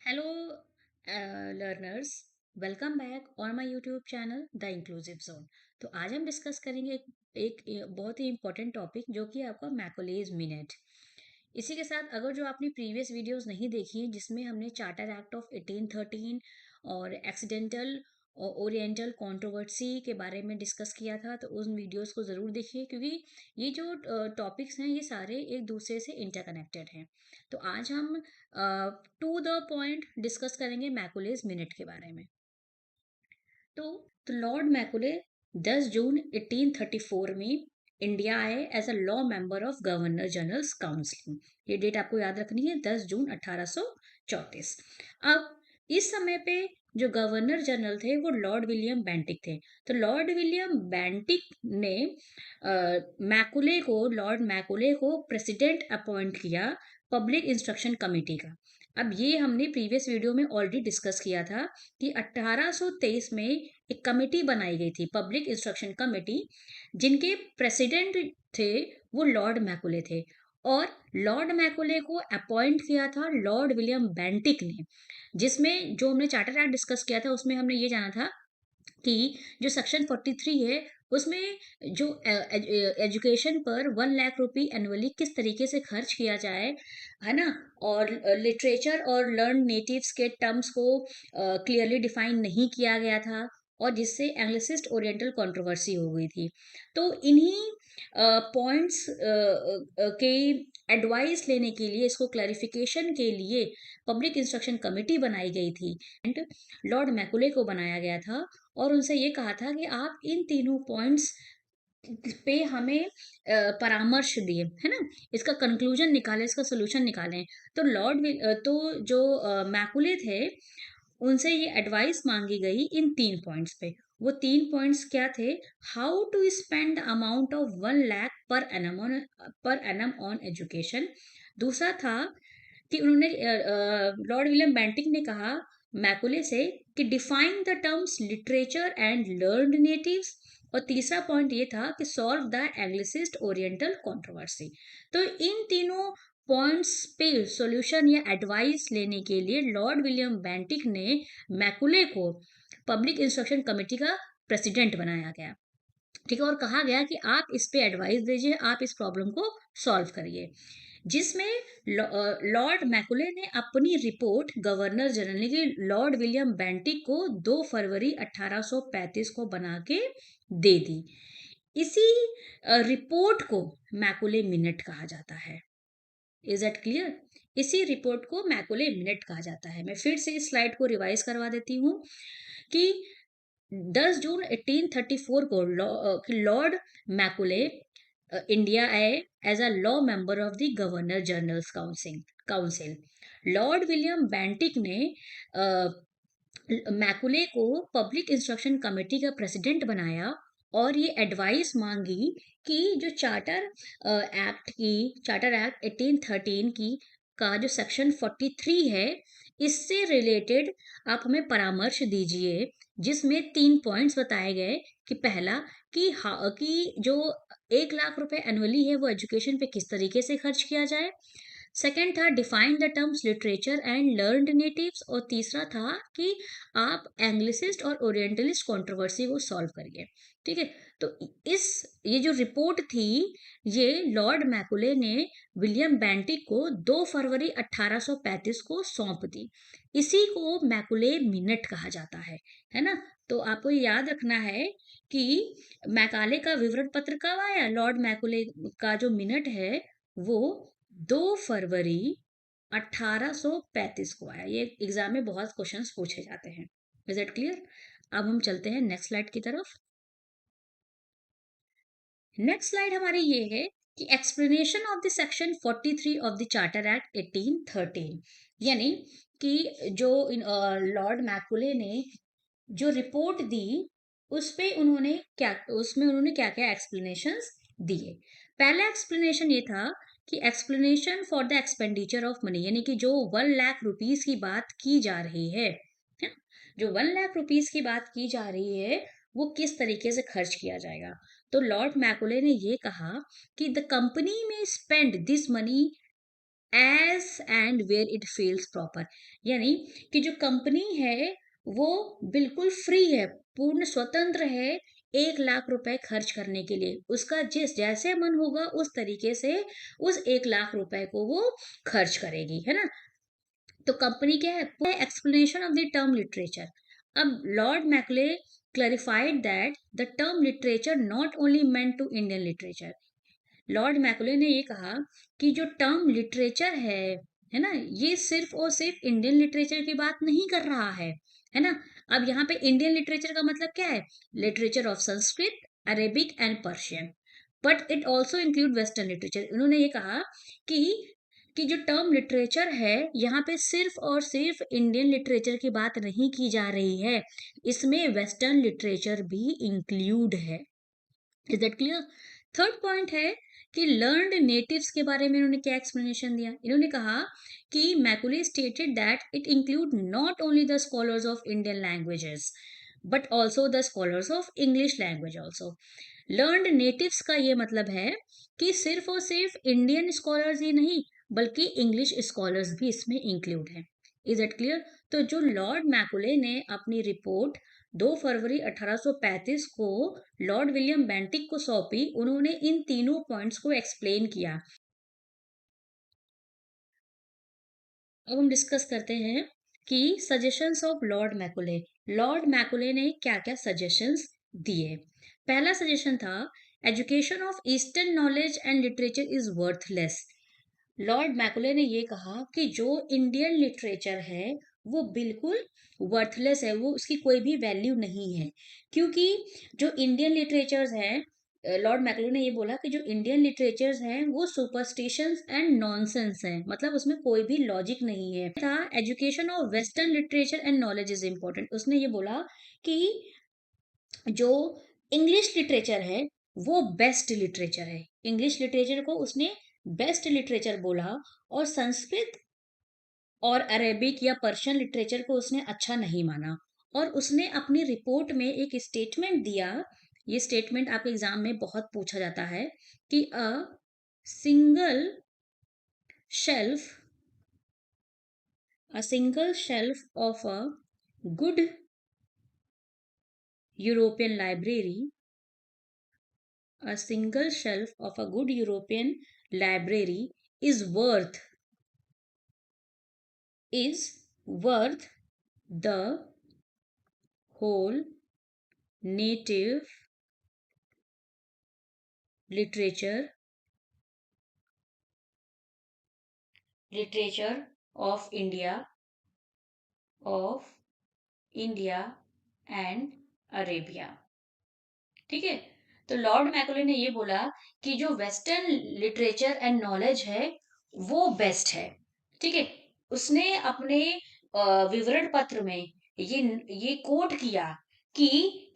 Hello, learners. Welcome back on my YouTube channel the inclusive zone. तो आज हम discuss करेंगे एक बहुत ही इम्पोर्टेंट टॉपिक जो कि आपका मैकुलेज मिनट। इसी के साथ अगर जो आपने प्रीवियस वीडियोस नहीं देखी हैं जिसमें हमने चार्टर एक्ट ऑफ 1813 और एक्सीडेंटल और ओरिएंटल कंट्रोवर्सी के बारे में डिस्कस किया था, तो उन वीडियोस को ज़रूर देखिए क्योंकि ये जो टॉपिक्स हैं ये सारे एक दूसरे से इंटरकनेक्टेड हैं। तो आज हम टू द पॉइंट डिस्कस करेंगे मैकुलेज मिनट के बारे में। तो लॉर्ड मैकुले 10 जून 1834 में इंडिया आए as a law member of governor general's council. ये डेट आपको याद रखनी है, 10 जून 1834। अब इस समय पे जो गवर्नर जनरल थे वो लॉर्ड विलियम बेंटिक थे। तो लॉर्ड विलियम बेंटिक ने लॉर्ड मैकुले को प्रेसिडेंट अपॉइंट किया पब्लिक इंस्ट्रक्शन कमेटी का। अब ये हमने प्रीवियस वीडियो में ऑलरेडी डिस्कस किया था कि 1823 में एक कमेटी बनाई गई थी, पब्लिक इंस्ट्रक्शन कमेटी, जिनके प्रेसिडेंट थे वो लॉर्ड मैकुले थे। और लॉर्ड मैकुले को अपॉइंट किया था लॉर्ड विलियम बेंटिक ने। जिसमें जो हमने चार्टर एक्ट डिस्कस किया था उसमें हमने ये जाना था कि जो सेक्शन 43 है उसमें जो एजुकेशन पर 1 लाख रुपए एनुअली किस तरीके से खर्च किया जाए, है ना। और लिटरेचर और लर्न नेटिव्स के टर्म्स को क्लियरली डिफाइन नहीं किया गया था, और जिससे एंग्लिसिस्ट ओरिएंटल कंट्रोवर्सी हो गई थी। तो इन्हीं पॉइंट्स के एडवाइस लेने के लिए, इसको क्लैरिफिकेशन के लिए पब्लिक इंस्ट्रक्शन कमेटी बनाई गई थी एंड लॉर्ड मैकुले को बनाया गया था। और उनसे ये कहा था कि आप इन तीनों पॉइंट्स पे हमें परामर्श दिए, है ना, इसका कंक्लूजन निकालें, इसका सोल्यूशन निकालें। तो तो जो मैकुले थे उनसे ये एडवाइस मांगी गई इन 3 पॉइंट्स पे। वो 3 पॉइंट्स क्या थे? How to spend amount of 1 lakh per annum on education. दूसरा था कि उन्होंने लॉर्ड विलियम बेंटिक ने कहा मैकुले से कि define the terms literature and learned natives. और तीसरा पॉइंट ये था कि solve the Anglicist oriental controversy. तो इन तीनों पॉइंट्स पे सॉल्यूशन या एडवाइस लेने के लिए लॉर्ड विलियम बेंटिक ने मैकुले को पब्लिक इंस्ट्रक्शन कमेटी का प्रेसिडेंट बनाया गया। ठीक है, और कहा गया कि आप इस पे एडवाइस दीजिए, आप इस प्रॉब्लम को सॉल्व करिए। जिसमें लॉर्ड मैकुले ने अपनी रिपोर्ट गवर्नर जनरल की लॉर्ड विलियम बेंटिक को 2 फरवरी 1835 को बना के दे दी। इसी रिपोर्ट को मैकुले मिनट कहा जाता है। Is that clear? इसी रिपोर्ट को मैकुले मिनट कहा जाता है। मैं फिर से इस स्लाइड को रिवाइज करवा देती हूँ कि 10 जून 1834 को लॉर्ड मैकुले इंडिया आए as a law member of the governor general's council. Lord William Bentinck ने मैकुले को पब्लिक इंस्ट्रक्शन कमेटी का प्रेसिडेंट बनाया और ये एडवाइस मांगी कि जो चार्टर एक्ट 1813 की का जो सेक्शन 43 है, इससे रिलेटेड आप हमें परामर्श दीजिए, जिसमें 3 पॉइंट्स बताए गए कि पहला कि जो 1 लाख रुपए एनुअली है वो एजुकेशन पे किस तरीके से खर्च किया जाए। सेकेंड था define the terms literature and learned natives. और तीसरा था कि आप एंग्लिसिस्ट और ओरिएंटलिस्ट कंट्रोवर्सी को सॉल्व करिए। ठीक है, तो इस ये जो रिपोर्ट थी ये लॉर्ड मैकुले ने विलियम बेंटिक को 2 फरवरी 1835 को सौंप दी। इसी को मैकुले मिनट कहा जाता है ना। तो आपको याद रखना है कि मैकाले का विवरण पत्र कब आया? लॉर्ड मैकुले का जो मिनट है वो 2 फरवरी 1835 को आया। ये एग्जाम में बहुत क्वेश्चंस पूछे जाते हैं। Is it clear? अब हम चलते हैं नेक्स्ट स्लाइड की तरफ। नेक्स्ट स्लाइड हमारी ये है कि explanation of the section 43 of the charter act 1813। यानी कि जो लॉर्ड मैकुले ने जो रिपोर्ट दी उसमें उन्होंने क्या क्या एक्सप्लेनेशंस दिए। पहला एक्सप्लेनेशन ये था कि explanation for the expenditure of money, यानी कि जो 1 लाख रुपीज की बात की जा रही है, जो 1 लाख रुपीज की बात की जा रही है वो किस तरीके से खर्च किया जाएगा। तो लॉर्ड मैकुले ने ये कहा कि द कंपनी में spend this money as and where it feels proper, यानी कि जो कंपनी है वो बिल्कुल फ्री है, पूर्ण स्वतंत्र है 1 लाख रुपए खर्च करने के लिए। उसका जिस जैसे मन होगा उस तरीके से उस 1 लाख रुपए को वो खर्च करेगी, है ना। तो कंपनी क्या है, explanation of the term literature. अब Lord Macaulay clarified that the term literature not only meant to Indian literature. Lord Macaulay ने ये कहा कि जो टर्म लिटरेचर है ना, ये सिर्फ और सिर्फ इंडियन लिटरेचर की बात नहीं कर रहा है ना। अब यहाँ पे इंडियन लिटरेचर का मतलब क्या है, literature of Sanskrit, Arabic and Persian, but it also include western literature. उन्होंने ये कहा कि जो टर्म लिटरेचर है यहाँ पे सिर्फ और सिर्फ इंडियन लिटरेचर की बात नहीं की जा रही है, इसमें वेस्टर्न लिटरेचर भी इंक्लूड है। Is that clear. Third point है कि लर्नड नेटिव्स के बारे में इन्होंने क्या एक्सप्लेनेशन दिया। इन्होंने कहा कि Macaulay stated that it include not only the scholars of Indian languages but also the scholars of English language also. Learned natives का ये मतलब है कि सिर्फ और सिर्फ इंडियन स्कॉलर्स ही नहीं बल्कि इंग्लिश स्कॉलर्स भी इसमें इंक्लूड हैं। Is it clear. तो जो लॉर्ड मैकुले ने अपनी रिपोर्ट 2 फरवरी 1835 को लॉर्ड विलियम बेंटिक को सौंपी, उन्होंने इन तीनों पॉइंट्स को एक्सप्लेन किया। अब हम डिस्कस करते हैं कि suggestions of Lord Macaulay. Lord Macaulay ने क्या क्या सजेशंस दिए। पहला सजेशन था, education of eastern knowledge and literature is worthless. Lord Macaulay ने ये कहा कि जो इंडियन लिटरेचर है वो बिल्कुल वर्थलेस है, वो उसकी कोई भी वैल्यू नहीं है। क्योंकि जो इंडियन लिटरेचर्स हैं, लॉर्ड मैकुले ने ये बोला कि जो इंडियन लिटरेचर्स हैं वो सुपरस्टिशंस एंड नॉनसेंस हैं, मतलब उसमें कोई भी लॉजिक नहीं है। था education of western literature and knowledge is important. उसने ये बोला कि जो इंग्लिश लिटरेचर है वो बेस्ट लिटरेचर है। इंग्लिश लिटरेचर को उसने बेस्ट लिटरेचर बोला, और संस्कृत और अरेबिक या पर्शियन लिटरेचर को उसने अच्छा नहीं माना। और उसने अपनी रिपोर्ट में एक स्टेटमेंट दिया, ये स्टेटमेंट आपके एग्जाम में बहुत पूछा जाता है कि single shelf a single shelf of a good European library, a single shelf of a good European library is worth the whole native literature of of India and Arabia। ठीक है। तो लॉर्ड मैकुले ने ये बोला कि जो western literature and knowledge है वो बेस्ट है। ठीक है। उसने अपने विवरण पत्र में ये कोट किया कि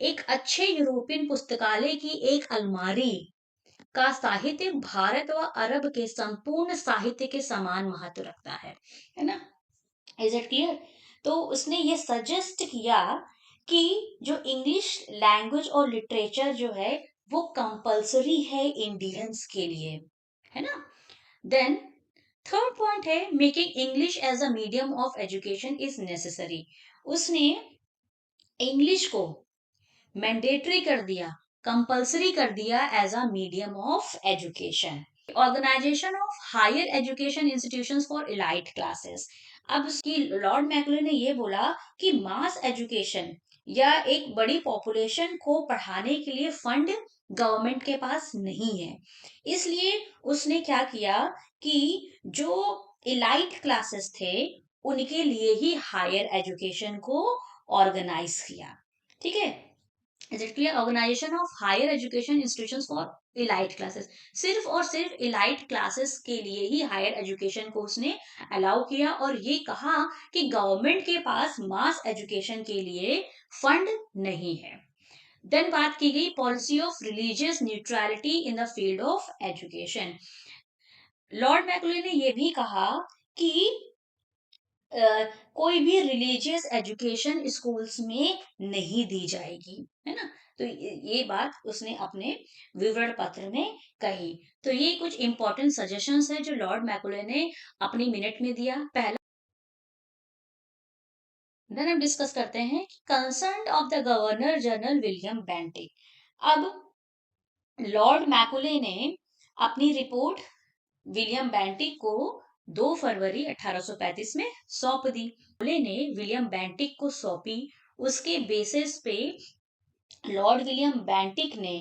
एक अच्छे यूरोपियन पुस्तकालय की एक अलमारी का साहित्य भारत व अरब के संपूर्ण साहित्य के समान महत्व रखता है ना। Is it clear. तो उसने ये सजेस्ट किया कि जो इंग्लिश लैंग्वेज और लिटरेचर जो है वो कंपलसरी है इंडियंस के लिए, है ना। देन थर्ड पॉइंट है, making English as a medium of education is necessary. उसने इंग्लिश को मैंडेटरी कर दिया, कंपलसरी कर दिया as a medium of education. Organisation of higher education institutions for elite classes. अब उसकी लॉर्ड मैकुले ने ये बोला कि मास एजुकेशन या एक बड़ी पॉपुलेशन को पढ़ाने के लिए फंड गवर्नमेंट के पास नहीं है, इसलिए उसने क्या किया कि जो इलाइट क्लासेस थे उनके लिए ही हायर एजुकेशन को ऑर्गेनाइज किया। ठीक है। Is it clear. Organisation of higher education institutions for elite classes, सिर्फ और सिर्फ इलाइट क्लासेस के लिए ही हायर एजुकेशन को उसने अलाउ किया, और ये कहा कि गवर्नमेंट के पास मास एजुकेशन के लिए फंड नहीं है। देन बात की गई policy of religious neutrality in the field of education. Lord Macaulay ने यह भी कहा कि कोई भी रिलीजियस एजुकेशन स्कूल्स में नहीं दी जाएगी। है ना। तो ये बात उसने अपने विवरण पत्र में कही। तो ये कुछ इंपॉर्टेंट सजेशंस है जो लॉर्ड मैकुले ने अपनी मिनट में दिया। पहला, देन हम डिस्कस करते हैं कि concern of the governor general William Bentinck. अब लॉर्ड मैकुले ने अपनी रिपोर्ट विलियम बेंटिक को 2 फरवरी 1835 में सौंप दी। मैकुले ने विलियम बेंटिक को सौंपी। उसके बेसिस पे लॉर्ड विलियम बेंटिक ने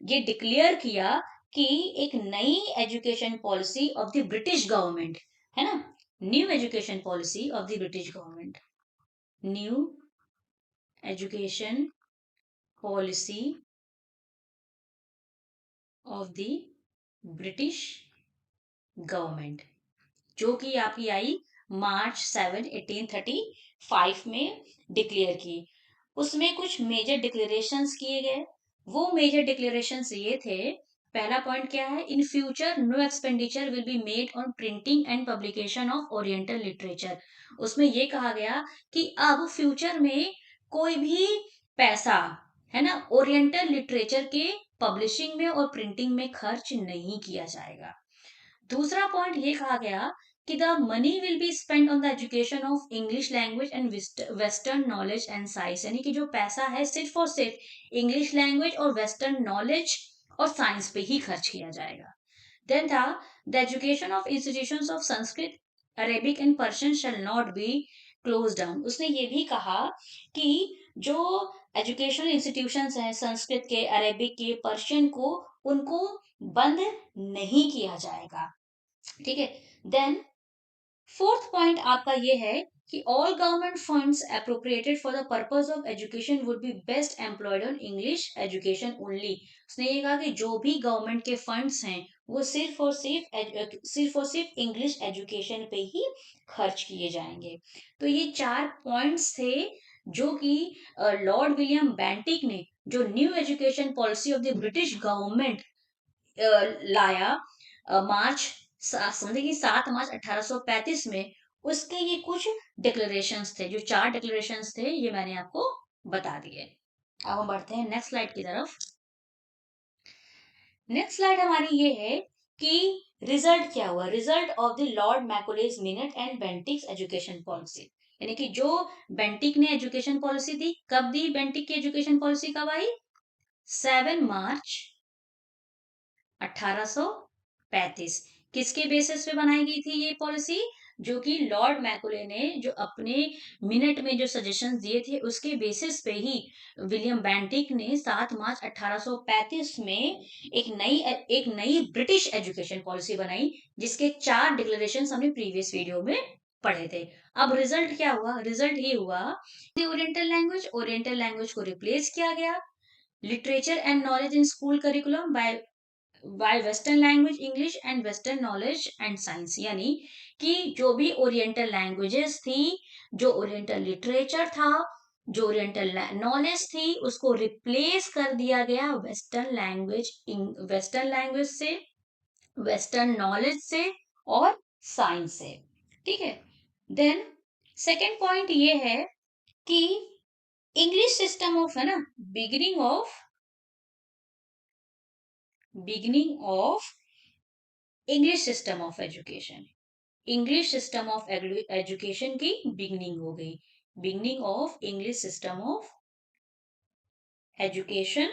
ये डिक्लेयर किया कि एक नई education policy of the British government, है ना, new education policy of the British government, new education policy of the British government, जो कि आपकी आई मार्च 7 1835 में डिक्लेयर की। उसमें कुछ मेजर डिक्लेरेशंस किए गए। वो मेजर डिक्लेरेशंस ये थे, पहला पॉइंट क्या है, in future no expenditure will be made on printing and publication of oriental literature. उसमें ये कहा गया कि अब फ्यूचर में कोई भी पैसा, है ना, ओरिएंटल लिटरेचर के पब्लिशिंग में और प्रिंटिंग में खर्च नहीं किया जाएगा। दूसरा पॉइंट ये कहा गया कि the money will be spend on the education of English language and western knowledge and science, यानी कि जो पैसा है सिर्फ और सिर्फ इंग्लिश लैंग्वेज और वेस्टर्न नॉलेज और साइंस पे ही खर्च किया जाएगा। देन था, the education of institutions of Sanskrit, Arabic and Persian shall not be close down. उसने ये भी कहा कि जो एजुकेशनल इंस्टीट्यूशंस हैं संस्कृत के, अरेबिक के, पर्शियन को, उनको बंद नहीं किया जाएगा। ठीक है। देन फोर्थ पॉइंट आपका ये है कि all government funds appropriated for the purpose of education would be best employed on English education only. उसने ये कहा कि जो भी गवर्नमेंट के फंड्स हैं वो सिर्फ और सिर्फ इंग्लिश एजुकेशन पे ही खर्च किए जाएंगे। तो ये 4 पॉइंट्स थे जो कि लॉर्ड विलियम बेंटिक ने जो new education policy of the British government लाया मार्च, समझे कि 7 मार्च 1835 में, उसके ये कुछ डिक्लेरेशंस थे। जो 4 डिक्लेरेशंस थे ये मैंने आपको बता दिए। अब हम बढ़ते हैं नेक्स्ट स्लाइड की तरफ। नेक्स्ट स्लाइड हमारी ये है कि रिजल्ट क्या हुआ, result of the Lord Macaulay's minute and Bentinck's education policy. यानी कि जो बेंटिक ने एजुकेशन पॉलिसी दी, कब दी बेंटिक की एजुकेशन पॉलिसी, कब आई, 7 मार्च 1835। किसके बेसिस पे बनाई गई थी ये पॉलिसी, जो कि लॉर्ड मैकुले ने जो अपने मिनट में जो सजेशंस दिए थे उसके बेसिस पे ही विलियम बेंटिक ने 7 मार्च 1835 में एक नई ब्रिटिश एजुकेशन पॉलिसी बनाई, जिसके 4 डिक्लेरेशंस हमने प्रीवियस वीडियो में पढ़े थे। अब रिजल्ट क्या हुआ, रिजल्ट ये हुआ, ओरिएंटल लैंग्वेज को रिप्लेस किया गया, literature and knowledge in school curriculum bye western language English and western knowledge and science. यानी कि जो भी ओरिएंटल लैंग्वेजेस थी, जो ओरिएंटल लिटरेचर था, जो ओरिएंटल नॉलेज थी, उसको रिप्लेस कर दिया गया वेस्टर्न लैंग्वेज से, वेस्टर्न नॉलेज से और साइंस से। ठीक है। देन सेकेंड पॉइंट ये है कि इंग्लिश सिस्टम ऑफ, है ना, beginning of English system of education, English system of education की बिगनिंग हो गई, beginning of English system of education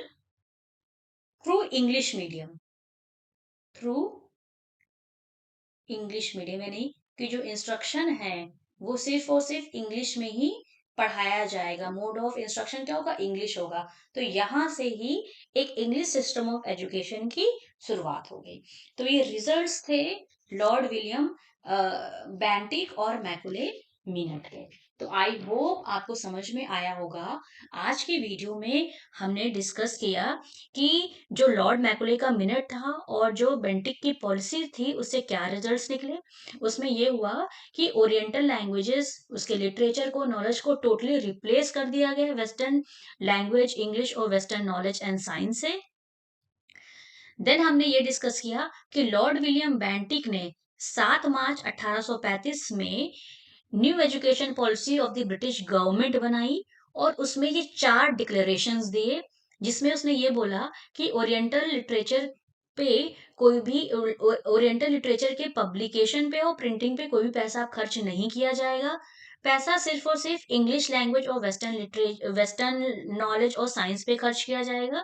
through English medium, through English medium, यानी कि जो इंस्ट्रक्शन है वो सिर्फ और सिर्फ इंग्लिश में ही पढ़ाया जाएगा, मोड ऑफ इंस्ट्रक्शन क्या होगा, इंग्लिश होगा। तो यहां से ही एक इंग्लिश सिस्टम ऑफ एजुकेशन की शुरुआत हो गई। तो ये रिजल्ट्स थे लॉर्ड विलियम बेंटिक और मैकुले मिनट के। तो आई होप आपको समझ में आया होगा। आज की वीडियो में हमने डिस्कस किया कि जो लॉर्ड मैकुले का मिनट था और जो बेंटिक की पॉलिसी थी उससे क्या रिजल्ट्स निकले। उसमें ये हुआ कि ओरिएंटल लैंग्वेजेस, उसके लिटरेचर को, नॉलेज को टोटली रिप्लेस कर दिया गया वेस्टर्न लैंग्वेज इंग्लिश और वेस्टर्न नॉलेज एंड साइंस से। देन हमने ये डिस्कस किया कि लॉर्ड विलियम बेंटिक ने 7 मार्च 1835 में new education policy of the British government बनाई और उसमें ये 4 डिक्लेरेशंस दिए, जिसमें उसने ये बोला कि ओरिएंटल लिटरेचर पे कोई भी ओरिएंटल लिटरेचर के पब्लिकेशन पे और प्रिंटिंग पे कोई भी पैसा खर्च नहीं किया जाएगा। पैसा सिर्फ और सिर्फ इंग्लिश लैंग्वेज और वेस्टर्न नॉलेज और साइंस पे खर्च किया जाएगा।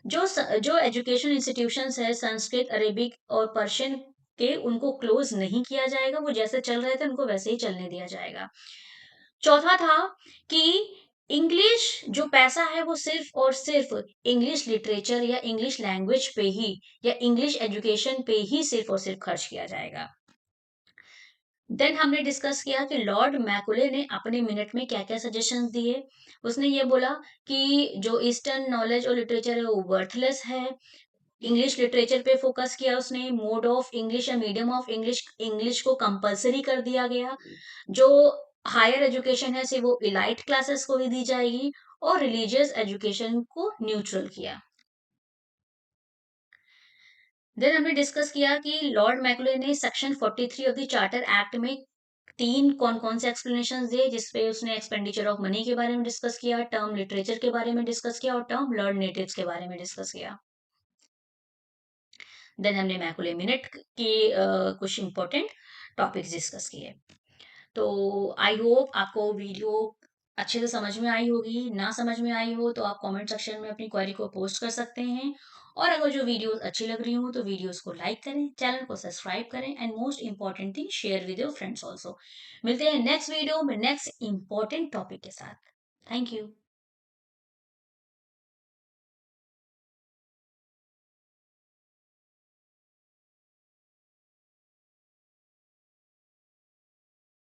जो एजुकेशन इंस्टीट्यूशंस है संस्कृत, अरेबिक और पर्शियन के, उनको क्लोज नहीं किया जाएगा, वो जैसे चल रहे थे उनको वैसे ही चलने दिया जाएगा। चौथा था कि इंग्लिश जो पैसा है वो सिर्फ और सिर्फ इंग्लिश लिटरेचर या इंग्लिश लैंग्वेज पे ही या इंग्लिश एजुकेशन पे ही सिर्फ और सिर्फ खर्च किया जाएगा। देन हमने डिस्कस किया कि लॉर्ड मैकुले ने अपने मिनट में क्या क्या सजेशंस दिए। उसने ये बोला कि जो ईस्टर्न नॉलेज और लिटरेचर है वो वर्थलेस है। इंग्लिश लिटरेचर पे फोकस किया उसने। मोड ऑफ इंग्लिश या मीडियम ऑफ इंग्लिश इंग्लिश को कंपलसरी कर दिया गया। जो हायर एजुकेशन है सिर्फ वो इलाइट क्लासेस को ही दी जाएगी, और रिलीजियस एजुकेशन को न्यूट्रल किया। देन हमने डिस्कस किया कि लॉर्ड मैकुले ने section 43 of the charter act में तीन कौन कौन से एक्सप्लेनेशन दिए, जिसपे उसने एक्सपेंडिचर ऑफ मनी के बारे में डिस्कस किया, टर्म लिटरेचर के बारे में डिस्कस किया और टर्म लर्न नेटिव्स के बारे में डिस्कस किया। देन हमने मैकुले मिनट के कुछ इंपॉर्टेंट टॉपिक्स डिस्कस किए। तो आई होप आपको वीडियो अच्छे से समझ में आई होगी। ना समझ में आई हो तो आप कमेंट सेक्शन में अपनी क्वेरी को पोस्ट कर सकते हैं। और अगर जो वीडियोस अच्छी लग रही हो तो वीडियोस को लाइक करें, चैनल को सब्सक्राइब करें, and most important thing share with your friends also. मिलते हैं नेक्स्ट वीडियो में नेक्स्ट इंपॉर्टेंट टॉपिक के साथ। Thank you.